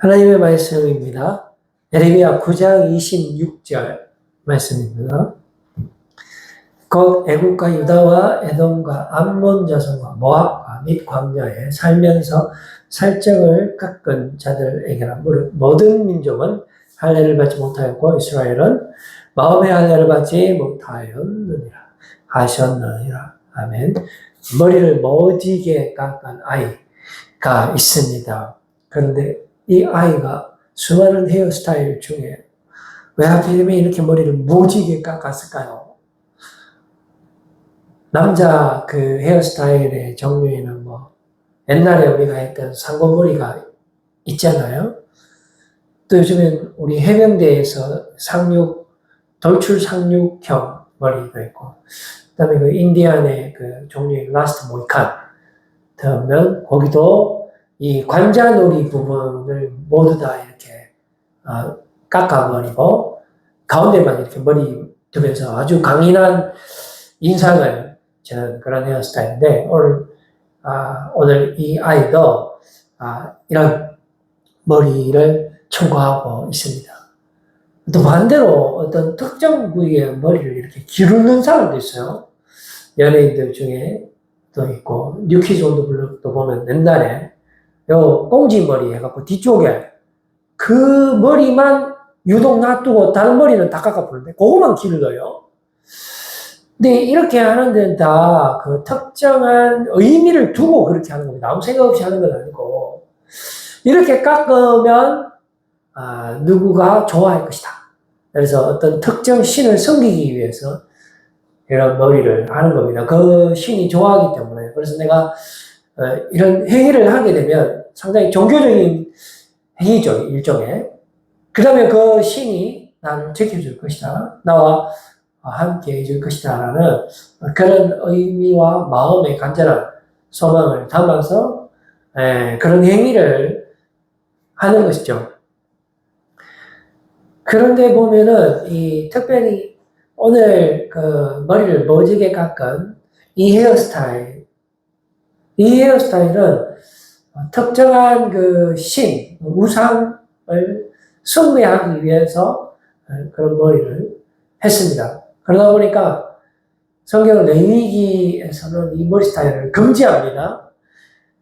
하나님의 말씀입니다. 예레미야 9장 26절 말씀입니다. 곧 애국과 유다와 에돔과 암몬 자손과 모압과 및 광야에 살면서 살적을 깎은 자들에게나 모든 민족은 할례를 받지 못하였고 이스라엘은 마음의 할례를 받지 못하였느니라 하셨느니라. 아멘. 머리를 멋지게 깎은 아이가 있습니다. 그런데 이 아이가 수많은 헤어스타일 중에 왜 하필이면 이렇게 머리를 멋지게 깎았을까요? 남자 그 헤어스타일의 종류에는 옛날에 우리가 했던 상고머리가 있잖아요. 또 요즘엔 우리 해병대에서 돌출 상륙형 머리도 있고, 그 다음에 그 인디안의 그 종류의 라스트 모이칸 들으면 거기도 이 관자놀이 부분을 모두 다 이렇게 깎아버리고 가운데만 이렇게 머리 두면서 아주 강인한 인상을 주는 그런 헤어스타일인데 오늘 이 아이도 이런 머리를 청구하고 있습니다. 또 반대로 어떤 특정 부위의 머리를 이렇게 기르는 사람도 있어요. 연예인들 중에 또 있고 뉴키즈 온더 블록도 보면 옛날에 요 꽁지머리 해갖고 뒤쪽에 그 머리만 유독 놔두고 다른 머리는 다 깎아버리는데 그거만 길러요. 근데 이렇게 하는 데는 다 그 특정한 의미를 두고 그렇게 하는 겁니다. 아무 생각 없이 하는 건 아니고 이렇게 깎으면 누구가 좋아할 것이다. 그래서 어떤 특정 신을 섬기기 위해서 이런 머리를 하는 겁니다. 그 신이 좋아하기 때문에. 그래서 내가 이런 행위를 하게 되면 상당히 종교적인 행위죠, 일종의. 그 다음에 그 신이 나를 지켜줄 것이다. 나와 함께 해줄 것이다. 라는 그런 의미와 마음의 간절한 소망을 담아서 그런 행위를 하는 것이죠. 그런데 보면은 특별히 오늘 그 머리를 멋지게 깎은 이 헤어스타일은 특정한 그 신, 우상을 숭배하기 위해서 그런 머리를 했습니다. 그러다 보니까 성경 레위기에서는 이 머리 스타일을 금지합니다.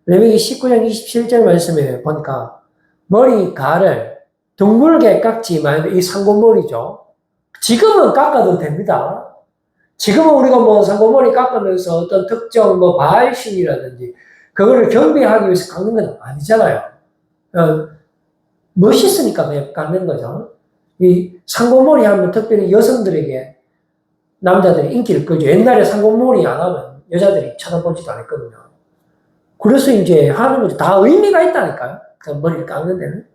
레위기 19장 27절 말씀에 보니까 머리가를 둥글게 깎지 말고 이 상고머리죠. 지금은 깎아도 됩니다. 지금은 우리가 상고머리 깎으면서 어떤 특정 바알신이라든지 그거를 경배하기 위해서 깎는 건 아니잖아요. 멋있으니까 그냥 깎는 거죠. 이 상고머리 하면 특별히 여성들에게 남자들이 인기를 끌죠. 옛날에 상고머리 안 하면 여자들이 쳐다보지도 않았거든요. 그래서 이제 하는 거죠. 다 의미가 있다니까요. 그 머리를 깎는 데는.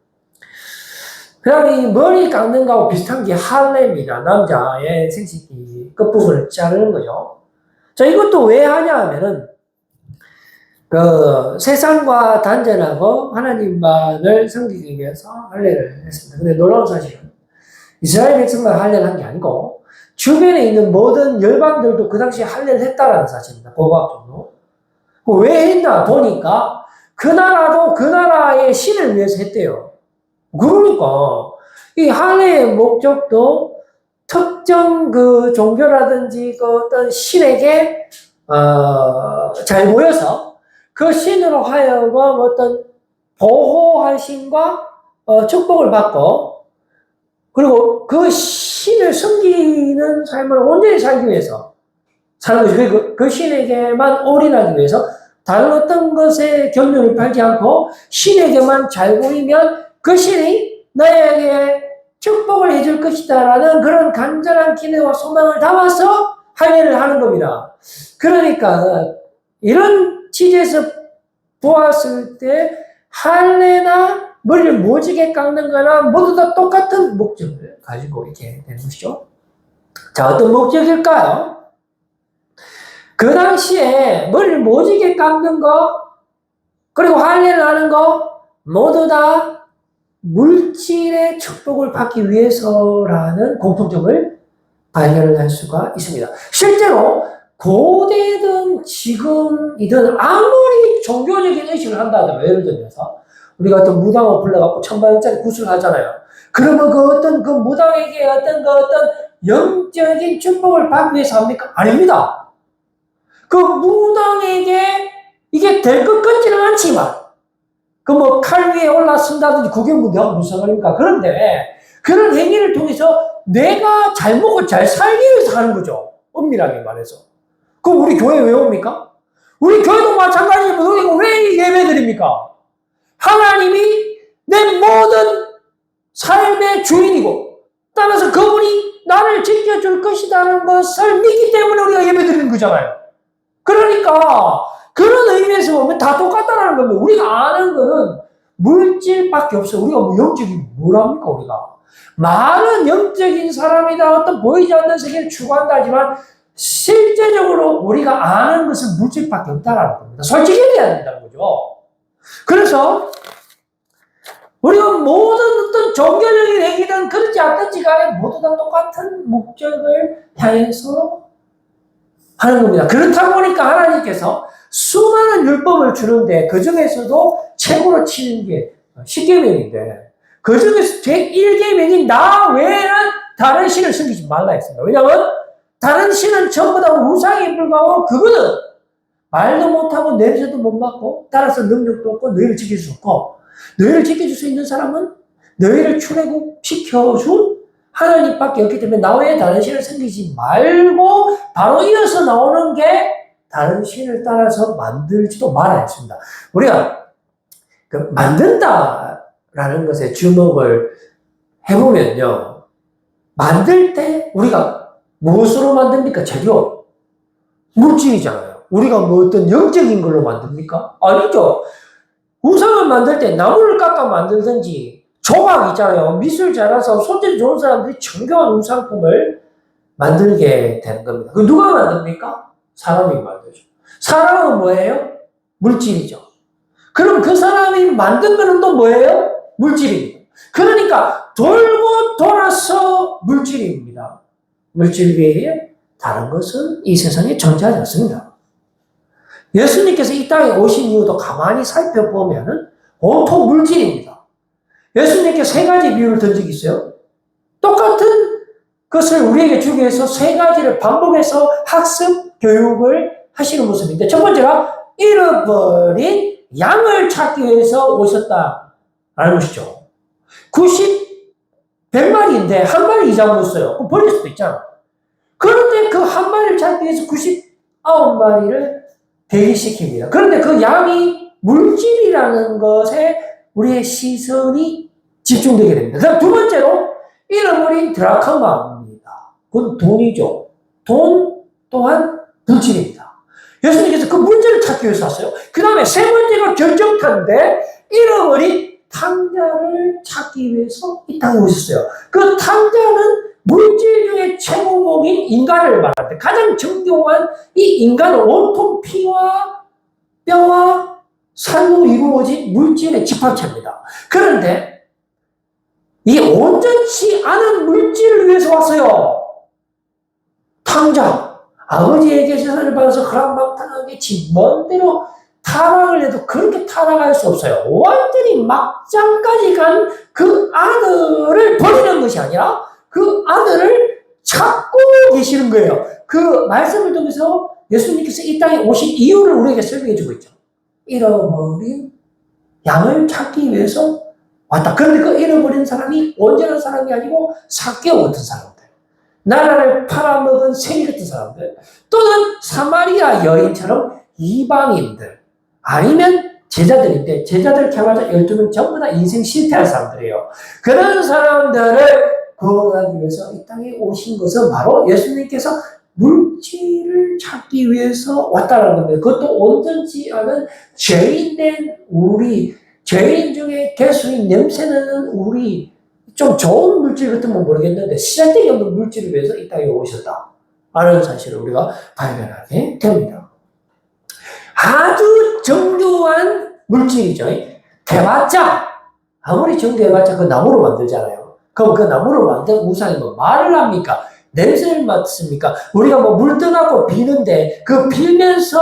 그 다음에 이 머리 깎는 거하고 비슷한 게 할례입니다. 남자의 생식기 끝부분을 자르는 거죠. 자, 이것도 왜 하냐 하면은, 세상과 단절하고 하나님만을 섬기기 위해서 할례를 했습니다. 근데 놀라운 사실은, 이스라엘 백성만 할례를 한 게 아니고, 주변에 있는 모든 열방들도 그 당시에 할례를 했다라는 사실입니다. 고고학적으로. 왜 했나 보니까, 그 나라도 그 나라의 신을 위해서 했대요. 그러니까 이 할례의 목적도 특정 그 종교라든지 그 어떤 신에게 잘 모여서 그 신으로 하여금 어떤 보호할 신과 축복을 받고 그리고 그 신을 섬기는 삶을 온전히 살기 위해서 사는 거죠. 그 신에게만 올인하기 위해서 다른 어떤 것에 경륜을 팔지 않고 신에게만 잘 보이면 그 신이 너에게 축복을 해줄 것이다라는 그런 간절한 기대와 소망을 담아서 할례를 하는 겁니다. 그러니까 이런 취지에서 보았을 때 할례나 머리를 멋지게 깎는 거나 모두 다 똑같은 목적을 가지고 있게 되는 것이죠. 자, 어떤 목적일까요? 그 당시에 머리를 멋지게 깎는 거 그리고 할례를 하는 거 모두 다 물질의 축복을 받기 위해서라는 공통점을 발견을 할 수가 있습니다. 실제로 고대든 지금이든 아무리 종교적인 의식을 한다 하더라도 예를 들어서 우리가 어떤 무당을 불러갖고 천만원짜리 구슬을 하잖아요. 그러면 그 무당에게 어떤 영적인 축복을 받기 위해서 합니까? 아닙니다. 그 무당에게 이게 될 것 같지는 않지만, 칼 위에 올라선다든지 그게 내가 무슨 상관입니까? 그런데 그런 행위를 통해서 내가 잘 먹고 잘 살기 위해서 하는 거죠. 엄밀하게 말해서. 그럼 우리 교회 왜 옵니까? 우리 교회도 마찬가지로 우리가 왜 예배 드립니까? 하나님이 내 모든 삶의 주인이고, 따라서 그분이 나를 지켜줄 것이라는 것을 믿기 때문에 우리가 예배 드리는 거잖아요. 그러니까 그런 의미에서 보면 다 똑같다는 겁니다. 우리가 아는 거는 물질밖에 없어요. 우리가 영적인 뭐랍니까, 우리가? 많은 영적인 사람이다, 어떤 보이지 않는 세계를 추구한다 하지만 실제적으로 우리가 아는 것은 물질밖에 없다는 겁니다. 솔직히 얘기해야 된다는 거죠. 그래서 우리가 모든 어떤 종교적인 행위든 그렇지 않든지 간에 모두 다 똑같은 목적을 향해서 하는 겁니다. 그렇다 보니까 하나님께서 수많은 율법을 주는데 그 중에서도 최고로 치는 게 10계명인데 그 중에서 제1계명이 나 외에는 다른 신을 섬기지 말라 했습니다. 왜냐하면 다른 신은 전부 다 우상에 불과하고 그거는 말도 못하고 냄새도 못 맡고 따라서 능력도 없고 너희를 지킬 수 없고 너희를 지켜줄 수 있는 사람은 너희를 출애굽시켜준 하나님밖에 없기 때문에 나 외에 다른 신을 섬기지 말고 바로 이어서 나오는 게 다른 신을 따라서 만들지도 말아야 했습니다. 우리가 만든다라는 것에 주목을 해보면요. 만들 때 우리가 무엇으로 만듭니까? 재료. 물질이잖아요. 우리가 뭐 어떤 영적인 걸로 만듭니까? 아니죠. 우상을 만들 때 나무를 깎아 만들든지 조각 있잖아요. 미술 잘해서 손재주 좋은 사람들이 정교한 우상품을 만들게 되는 겁니다. 그 누가 만듭니까? 사람이 만들죠. 사람은 뭐예요? 물질이죠. 그럼 그 사람이 만든 거는 또 뭐예요? 물질입니다. 그러니까 돌고 돌아서 물질입니다. 물질 외에 다른 것은 이 세상에 존재하지 않습니다. 예수님께서 이 땅에 오신 이유도 가만히 살펴보면 온통 물질입니다. 예수님께 세 가지 비유를 든 적이 있어요. 똑같은 것을 우리에게 주기 위해서 세 가지를 반복해서 학습, 교육을 하시는 모습인데 첫 번째가 잃어버린 양을 찾기 위해서 오셨다라는 것이죠. 100마리인데 한 마리 이상 못 써요. 그럼 버릴 수도 있잖아. 그런데 그 한 마리를 찾기 위해서 99마리를 대기시킵니다. 그런데 그 양이 물질이라는 것에 우리의 시선이 집중되게 됩니다. 그다음 두 번째로 잃어버린 드라크마입니다. 그건 돈이죠. 돈 또한 물질입니다. 예수님께서 그 문제를 찾기 위해서 왔어요. 그 다음에 세 번째가 결정타인데 잃어버린 탕자를 찾기 위해서 이 땅에 오셨어요. 그 탕자는 물질 중에 최고봉인 인간을 말하는데 가장 정교한 이 인간은 온통 피와 뼈와 살로 이루어진 물질의 집합체입니다. 그런데 이 온전치 않은 물질을 위해서 왔어요. 탕자. 아버지에게 재산을 받아서 허락망탕하게 지 먼대로 타락을 해도 그렇게 타락할 수 없어요. 완전히 막장까지 간 그 아들을 버리는 것이 아니라 그 아들을 찾고 계시는 거예요. 그 말씀을 통해서 예수님께서 이 땅에 오신 이유를 우리에게 설명해 주고 있죠. 잃어버린 양을 찾기 위해서 왔다. 그런데 그 잃어버린 사람이 온전한 사람이 아니고 삭개오 같은 사람들. 나라를 팔아먹은 세리 같은 사람들. 또는 사마리아 여인처럼 이방인들. 아니면 제자들인데 제자들 개발자 12명 전부 다 인생 실패한 사람들이에요. 그런 사람들을 구원하기 위해서 이 땅에 오신 것은 바로 예수님께서 물질을 찾기 위해서 왔다는 겁니다. 그것도 온전치 않은 죄인된 우리, 죄인 중에 개수인 냄새나는 우리, 좀 좋은 물질 같으면 모르겠는데 시작되기 없는 물질을 위해서 이 땅에 오셨다 라는 사실을 우리가 발견하게 됩니다. 아주 정교한 물질이죠. 대봤자 아무리 정교해봤자 그 나무로 만들잖아요. 그럼 그 나무로 만든 우상이 뭐 말을 합니까? 냄새를 맡습니까? 우리가 뭐 물 떠나고 비는데 그 빌면서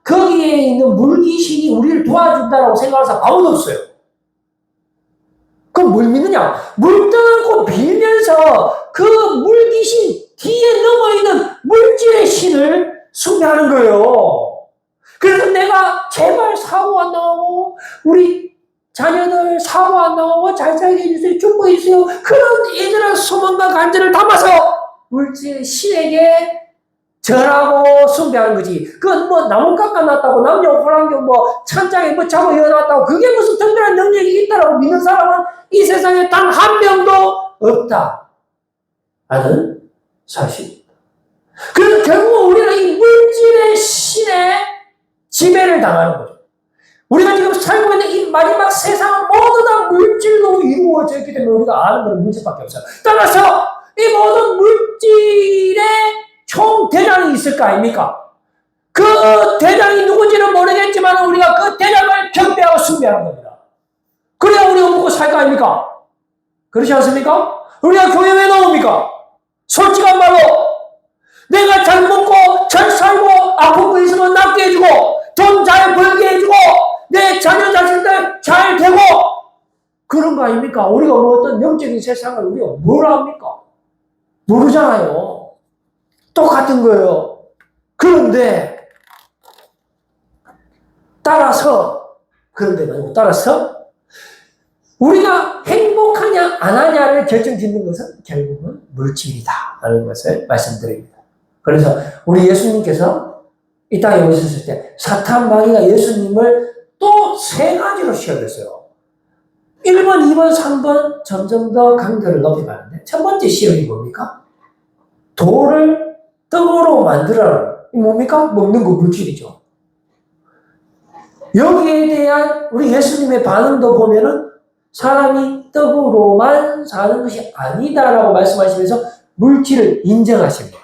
거기에 있는 물귀신이 우리를 도와준다라고 생각하는 사람 아무도 없어요. 그럼 뭘 믿느냐? 물 떠나고 빌면서 그 물귀신 뒤에 넘어있는 물질의 신을 숭배하는 거예요. 그래서 내가 제발 사고 안 나고 우리 자녀들 사고 안 나고 잘 살게 해주세요. 축복해 주세요. 그런 예전한 소망과 간절을 담아서 물질의 신에게 절하고 숭배하는 거지. 그건 뭐 나무 깎아놨다고 남녀 호랑교 뭐 찬장에 뭐 잡아 이어놨다고 그게 무슨 특별한 능력이 있다라고 믿는 사람은 이 세상에 단 한 명도 없다 하는 사실입니다. 그래서 결국 우리는 이 물질의 신에 지배를 당하는 거죠. 우리가 지금 살고 있는 이 마지막 세상은 모두 다 물질로 이루어져 있기 때문에 우리가 아는 것은 물질밖에 없어요. 따라서 이 모든 물질의 총 대장이 있을 거 아닙니까? 그 대장이 누군지는 모르겠지만 우리가 그 대장을 경배하고 숭배하는 겁니다. 그래야 우리가 먹고 살 거 아닙니까? 그렇지 않습니까? 우리가 교회 왜 나옵니까? 솔직한 말로 내가 잘 먹고 잘 살고 아픈 거 있으면 낫게 해주고 돈 잘 벌게 해주고 내 자녀 자식들 잘 되고 그런 거 아닙니까? 우리가 뭐 어떤 영적인 세상을 우리가 뭘 압니까? 모르잖아요. 똑같은 거예요. 그런데 따라서 우리가 행복하냐 안 하냐를 결정짓는 것은 결국은 물질이다 하는 것을 말씀드립니다. 그래서 우리 예수님께서 이 땅에 오셨을 때 사탄 마귀가 예수님을 또 세 가지로 시험했어요. 1번, 2번, 3번 점점 더 강도를 높여가는데 첫 번째 시험이 뭡니까? 돌을 떡으로 만들어라. 뭡니까? 먹는 거 물질이죠. 여기에 대한 우리 예수님의 반응도 보면은 사람이 떡으로만 사는 것이 아니다라고 말씀하시면서 물질을 인정하십니다.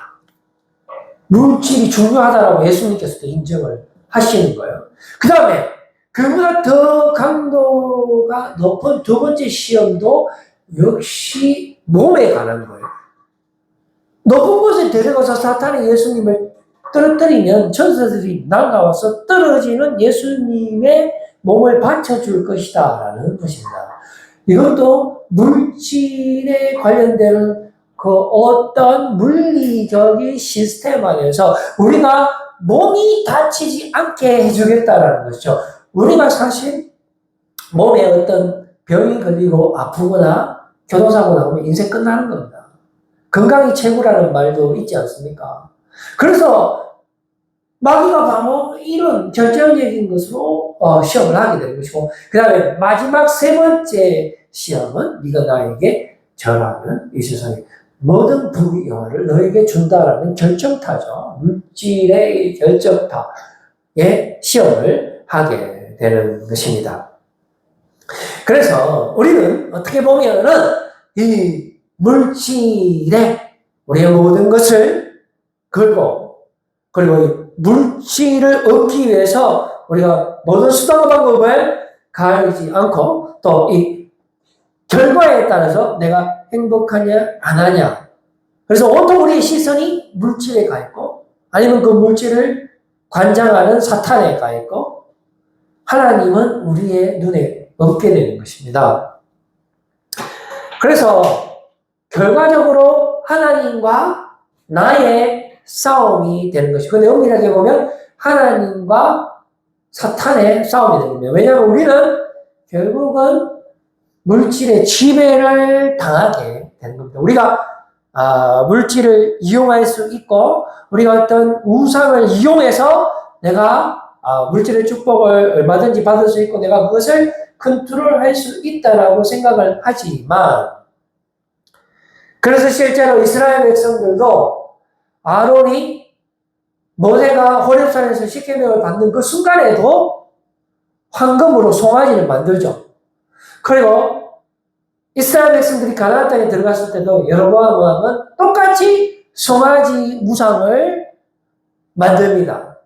물질이 중요하다라고 예수님께서도 인정을 하시는 거예요. 그 다음에 그보다 더 강도가 높은 두 번째 시험도 역시 몸에 관한 거예요. 높은 곳에 데려가서 사탄이 예수님을 떨어뜨리면 천사들이 날아와서 떨어지는 예수님의 몸을 받쳐줄 것이다 라는 것입니다. 이것도 물질에 관련되는 그 어떤 물리적인 시스템 안에서 우리가 몸이 다치지 않게 해주겠다라는 것이죠. 우리가 사실 몸에 어떤 병이 걸리고 아프거나 교통사고 나면 인생 끝나는 겁니다. 건강이 최고라는 말도 있지 않습니까? 그래서 마귀가 바로 이런 결정적인 것으로 시험을 하게 되는 것이고 그 다음에 마지막 세 번째 시험은 네가 나에게 절하는 이 세상의 모든 부귀영화를 너에게 준다라는 결정타죠. 물질의 결정타의 시험을 하게 되는 것입니다. 그래서 우리는 어떻게 보면은 이 물질에 우리의 모든 것을 걸고 그리고 이 물질을 얻기 위해서 우리가 모든 수단과 방법을 가리지 않고 또 이 결과에 따라서 내가 행복하냐 안 하냐 그래서 온통 우리의 시선이 물질에 가 있고 아니면 그 물질을 관장하는 사탄에 가 있고 하나님은 우리의 눈에 없게 되는 것입니다. 그래서 결과적으로 하나님과 나의 싸움이 되는 것이고 근데 엄밀하게 보면 하나님과 사탄의 싸움이 되는 겁니다. 왜냐하면 우리는 결국은 물질의 지배를 당하게 되는 겁니다. 우리가 물질을 이용할 수 있고 우리가 어떤 우상을 이용해서 내가 물질의 축복을 얼마든지 받을 수 있고 내가 그것을 컨트롤할 수 있다라고 생각을 하지만 그래서 실제로 이스라엘 백성들도 아론이 모세가 호렙산에서 십계명을 받는 그 순간에도 황금으로 송아지를 만들죠. 그리고 이스라엘 백성들이 가나안 땅에 들어갔을 때도 여로보암 왕은 똑같이 송아지 우상을 만듭니다.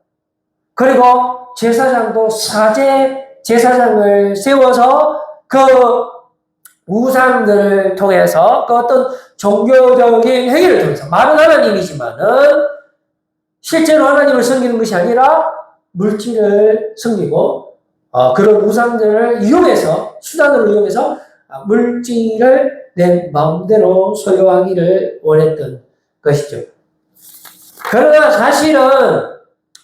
그리고 제사장도 사제 제사장을 세워서 그 우상들을 통해서 그 어떤 종교적인 행위를 통해서 말은 하나님이지만은 실제로 하나님을 섬기는 것이 아니라 물질을 섬기고 그런 우상들을 이용해서 수단을 이용해서 물질을 내 마음대로 소유하기를 원했던 것이죠. 그러나 사실은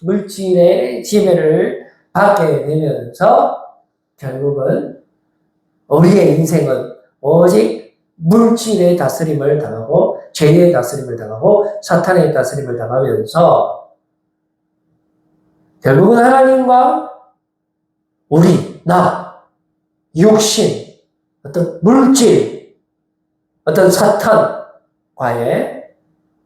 물질의 지배를 받게 되면서 결국은 우리의 인생은 오직 물질의 다스림을 당하고 죄의 다스림을 당하고 사탄의 다스림을 당하면서 결국은 하나님과 우리, 나, 육신, 어떤 물질, 어떤 사탄과의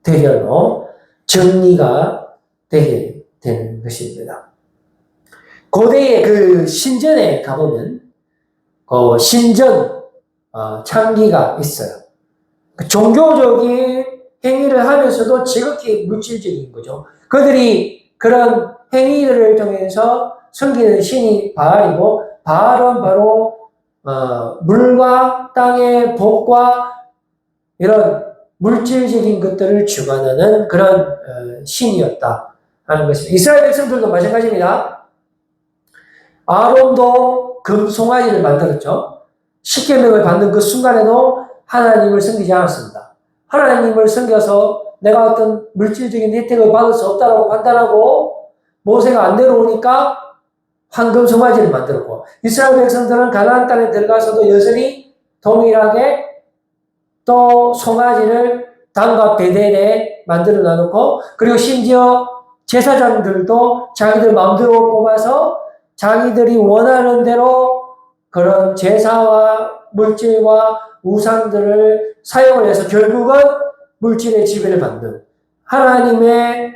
대결로 정리가 되게 되는 것입니다. 고대의 그 신전에 가보면 그 신전 창기가 있어요. 그 종교적인 행위를 하면서도 지극히 물질적인 거죠. 그들이 그런 행위들을 통해서 섬기는 신이 바알이고, 바알은 바로 물과 땅의 복과 이런 물질적인 것들을 주관하는 그런 신이었다 하는 것입니다. 이스라엘 백성들도 마찬가지입니다. 아론도 금송아지를 만들었죠. 십계명을 받는 그 순간에도 하나님을 섬기지 않았습니다. 하나님을 섬겨서 내가 어떤 물질적인 혜택을 받을 수 없다고 판단하고 모세가 안 내려오니까 황금 송아지를 만들었고, 이스라엘 백성들은 가나안 땅에 들어가서도 여전히 동일하게 또 송아지를 단과 베델에 만들어 놔놓고, 그리고 심지어 제사장들도 자기들 마음대로 뽑아서 자기들이 원하는 대로 그런 제사와 물질과 우상들을 사용을 해서 결국은 물질의 지배를 받는, 하나님의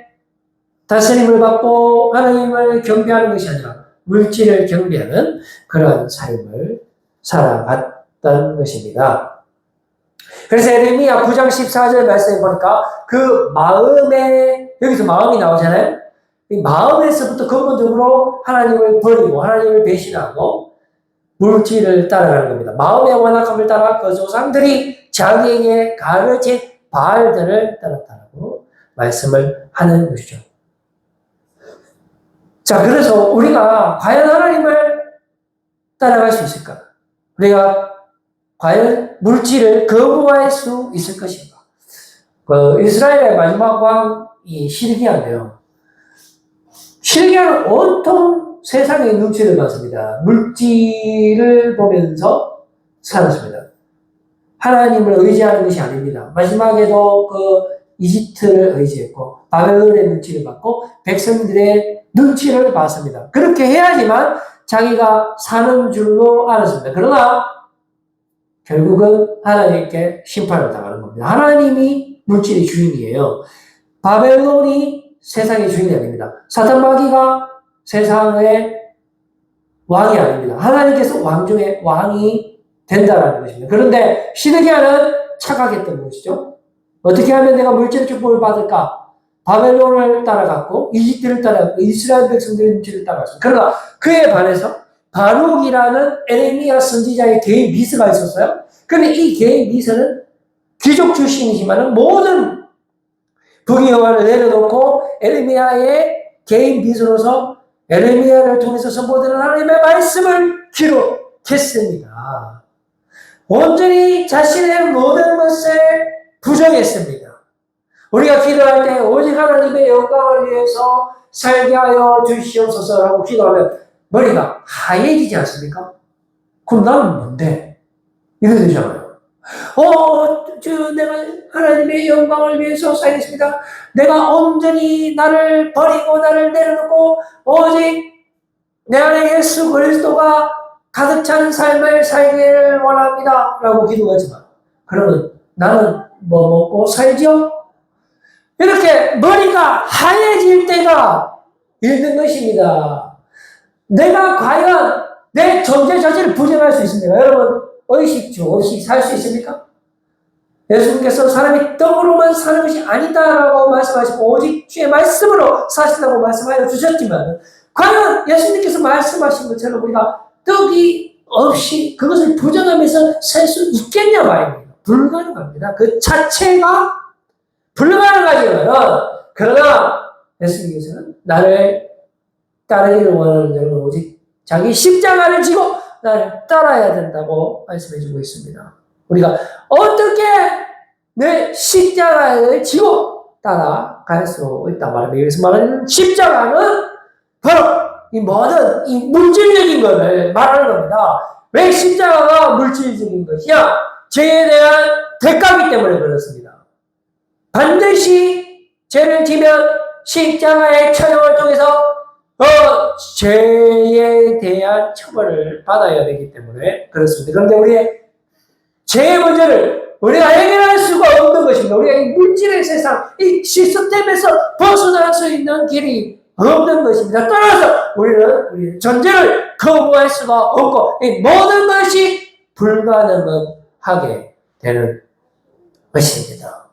다스림을 받고 하나님을 경배하는 것이 아니라 물질을 경배하는 그런 삶을 살아갔던 것입니다. 그래서 에레미야 9장 14절 말씀해 보니까 그 마음에, 여기서 마음이 나오잖아요. 이 마음에서부터 근본적으로 하나님을 버리고 하나님을 배신하고 물질을 따라가는 겁니다. 마음의 완악함을 따라 그 조상들이 자기에게 가르친 바알들을 따랐다고 말씀을 하는 것이죠. 자, 그래서 우리가 과연 하나님을 따라갈 수 있을까? 우리가 과연 물질을 거부할 수 있을 것인가? 이스라엘의 마지막 왕이 시드기야인데요. 시드기야는 온통 세상의 눈치를 봤습니다. 물질을 보면서 살았습니다. 하나님을 의지하는 것이 아닙니다. 마지막에도 이집트를 의지했고 바벨론의 눈치를 받고 백성들의 눈치를 봤습니다. 그렇게 해야지만 자기가 사는 줄로 알았습니다. 그러나 결국은 하나님께 심판을 당하는 겁니다. 하나님이 물질의 주인이에요. 바벨론이 세상의 주인이 아닙니다. 사탄마귀가 세상의 왕이 아닙니다. 하나님께서 왕 중에 왕이 된다는 것입니다. 그런데 시드기야는 착각했던 것이죠. 어떻게 하면 내가 물질의 축복을 받을까? 바벨론을 따라갔고 이집트를 따라갔고 이스라엘 백성들의 눈치를 따라갔습니다. 그러나 그에 반해서 바룩이라는 에레미야 선지자의 개인 비서가 있었어요. 그런데 이 개인 비서는 귀족 출신이지만 모든 부귀영화를 내려놓고 에레미야의 개인 비서로서 에레미야를 통해서 선포되는 하나님의 말씀을 기록했습니다. 온전히 자신의 모든 것을 부정했습니다. 우리가 기도할 때 오직 하나님의 영광을 위해서 살게 하여 주시옵소서라고 기도하면 머리가 하얘지지 않습니까? 그럼 나는 뭔데? 이래 되잖아요. 내가 하나님의 영광을 위해서 살겠습니다. 내가 온전히 나를 버리고 나를 내려놓고 오직 내 안에 예수 그리스도가 가득 찬 삶을 살기를 원합니다. 라고 기도하지만 그러면 나는 뭐 먹고 살죠? 이렇게 머리가 하얘질 때가 있는 것입니다. 내가 과연 내 존재 자체를 부정할 수 있습니까? 여러분, 의식 없이 살 수 있습니까? 예수님께서 사람이 떡으로만 사는 것이 아니다라고 말씀하시고 오직 주의 말씀으로 사신다고 말씀하여 주셨지만 과연 예수님께서 말씀하신 것처럼 우리가 떡이 없이 그것을 부정하면서 살 수 있겠냐 말입니다. 불가능합니다. 그 자체가 불가능하지만 그러나 예수님께서는 나를 따르기를 원하는 자는 오직 자기 십자가를 지고 나를 따라야 된다고 말씀해 주고 있습니다. 우리가 어떻게 내 십자가를 지고 따라갈 수 있단 말입니다. 여기서 말하는 십자가는 바로 이 모든 이 물질적인 것을 말하는 겁니다. 왜 십자가가 물질적인 것이야? 죄에 대한 대가이기 때문에 그렇습니다. 반드시 죄를 지면 십자가의 처형을 통해서 죄에 대한 처벌을 받아야 되기 때문에 그렇습니다. 그런데 우리의 죄의 문제를 우리가 해결할 수가 없는 것입니다. 우리가 이 물질의 세상, 이 시스템에서 벗어날 수 있는 길이 없는 것입니다. 따라서 우리는 우리의 존재를 거부할 수가 없고 이 모든 것이 불가능하게 되는 것입니다.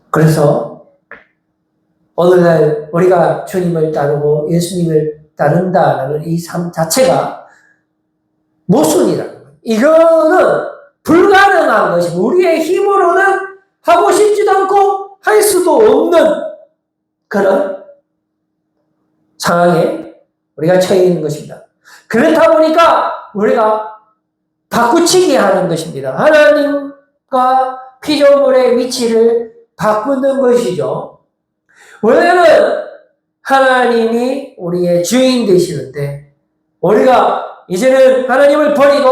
그래서 오늘날 우리가 주님을 따르고 예수님을 따른다라는 이 삶 자체가 모순이라는 거예요. 이거는 불가능한 것이고 우리의 힘으로는 하고 싶지도 않고 할 수도 없는 그런 상황에 우리가 처해 있는 것입니다. 그렇다 보니까 우리가 바꾸치기 하는 것입니다. 하나님과 피조물의 위치를 바꾸는 것이죠. 원래는 하나님이 우리의 주인 되시는데 우리가 이제는 하나님을 버리고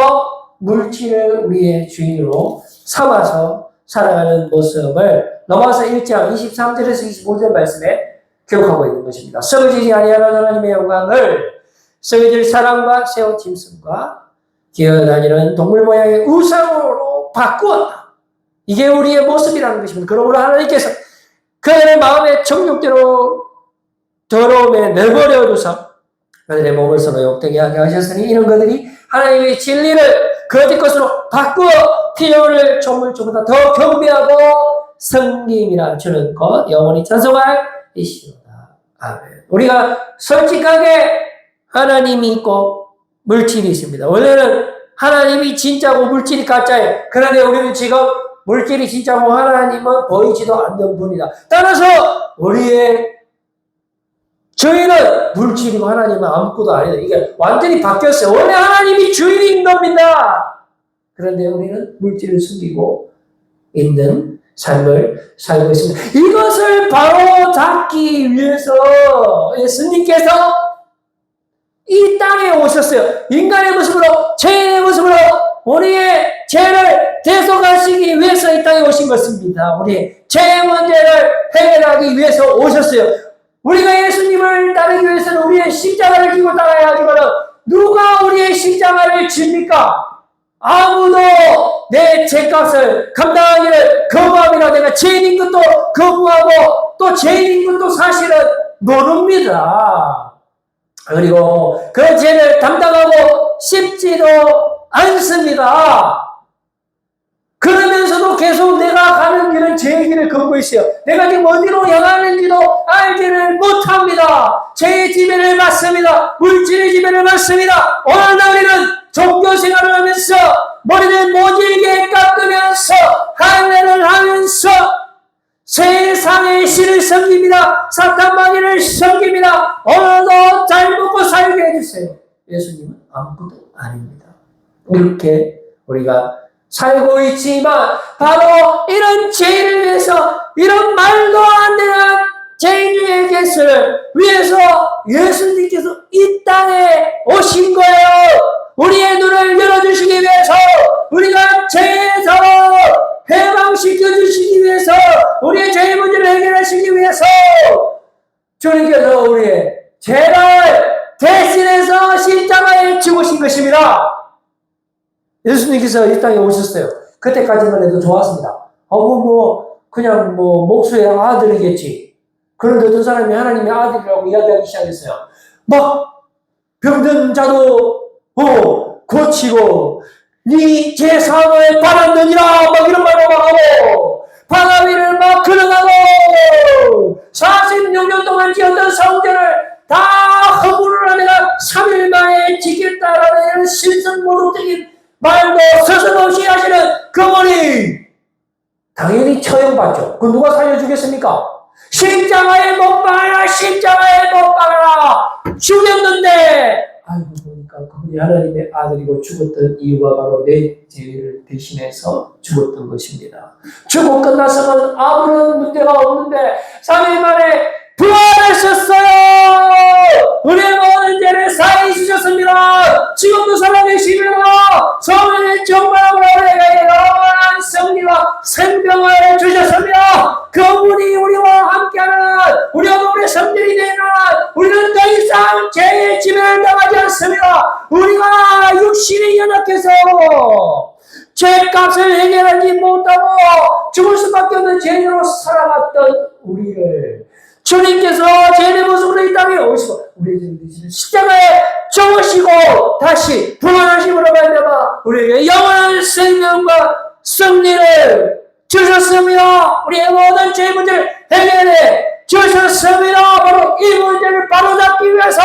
물질을 우리의 주인으로 삼아서 살아가는 모습을 로마서 1장 23절에서 25절 말씀에 기록하고 있는 것입니다. 썩어지지 아니하는 하나님의 영광을 썩어질 사람과 새우 짐승과 기어다니는 동물 모양의 우상으로 바꾸었다. 이게 우리의 모습이라는 것입니다. 그러므로 하나님께서 그들의 마음의 정욕대로 더러움에 내버려 두사 그들의 몸을 서로 욕되게 하게 하셨으니 이런 것들이 하나님의 진리를 거짓 것으로 바꾸어 피조물을 조물주보다 더 경배하고 성님이라 주는 것 영원히 찬송할 이시로다. 아멘. 우리가 솔직하게 하나님이 있고 물질이 있습니다. 원래는 하나님이 진짜고 물질이 가짜예요. 그런데 우리는 지금 물질이 진짜고 하나님은 보이지도 않는 분이다. 따라서 우리의 주인은 물질이고 하나님은 아무것도 아니다. 이게 완전히 바뀌었어요. 원래 하나님이 주인인 겁니다. 그런데 우리는 물질을 숨기고 있는 삶을 살고 있습니다. 이것을 바로 잡기 위해서 예수님께서 이 땅에 오셨어요. 인간의 모습으로, 죄인의 모습으로 우리의 죄를 대속하시기 위해서 이 땅에 오신 것입니다. 우리의 죄 문제를 해결하기 위해서 오셨어요. 우리가 예수님을 따르기 위해서는 우리의 십자가를 지고 따라야 하지만 누가 우리의 십자가를 집니까? 아무도 내 죄값을 감당하기를 거부합니다. 내가 죄인인 것도 거부하고 또 죄인인 것도 사실은 모릅니다. 그리고 그 죄를 담당하고 싶지도 않습니다. 그러면서도 계속 내가 가는 길은 제 길을 걷고 있어요. 내가 지금 어디로 향하는지도 알지를 못합니다. 죄의 지배를 받습니다. 물질의 지배를 받습니다. 오늘날 우리는 종교 생활을 하면서 머리를 모질게 깎으면서 할례를 하면서 세상의 신을 섬깁니다. 사탄 마귀를 섬깁니다. 오늘도 잘 먹고 살게 해주세요. 예수님은 아무것도 아닙니다. 이렇게 우리가 살고 있지만 바로 이런 죄를 위해서 이런 말도 안 되는 죄인의 개수를 위해서 예수님께서 이 땅에 오신 거예요. 우리의 눈을 열어주시기 위해서 우리가 죄에서 해방시켜 주시기 위해서 우리의 죄의 문제를 해결하시기 위해서 주님께서 우리의 죄를 대신해서 십자가에 죽으신 것입니다. 예수님께서 이 땅에 오셨어요. 그때까지만 해도 좋았습니다. 그냥 목수의 아들이겠지. 그런데 어떤 사람이 하나님의 아들이라고 이야기하기 시작했어요. 막 병든 자도 고치고 네 제사함을 받았느니라 막 이런 말도 막 하고 바다위를 막 걸어가고 46년 동안 지었던 성전을 다 허물을 하다가 3일 만에 지켰다라는 이런 신성모독적인 말도 서슴없이 하시는 그분이 당연히 처형받죠. 그 누가 살려주겠습니까? 십자가에 못 박아라, 십자가에 못 박아라. 죽였는데 알고 보니까 그분이 하나님의 아들이고 죽었던 이유가 바로 내 죄를 대신해서 죽었던 것입니다. 죽고 끝나서는 아무런 문제가 없는데 3일 만에 부활하셨어요. 우리의 모든 죄를 사해 주셨습니다. 지금도 살아계시며 성령의 정말로 우리에게 영원한 승리와 생명을 주셨습니다. 그분이 우리와 함께하는 우리가 우리의 성들이 되는 우리는 더 이상 죄의 지배를 당하지 않습니다. 우리가 육신이 연약해서 죄값을 해결하지 못하고 죽을 수밖에 없는 죄인으로 살아갔던 우리를 주님께서 죄의 모습으로 이 땅에 오시고 우리의 죄를 십자가에 죽으시고 다시 부활하심으로 말미암아 우리에게 영원한 생명과 승리를 주셨으며 우리의 모든 죄 문제를 해결해 주셨습니다. 바로 이 문제를 바로잡기 위해서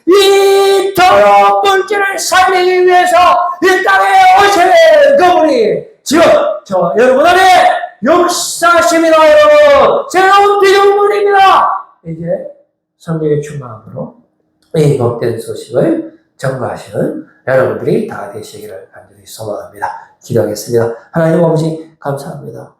이 더러운 물질을 살리기 위해서 이 땅에 오신 그분이 지금 저와 여러분 안에 역사하십니다. 여러분 새로운 피조물입니다. 이제 성령의 충만함으로 이 복된 소식을 전가하시는 여러분들이 다 되시기를 간절히 소망합니다. 기도하겠습니다. 하나님 아버지 감사합니다.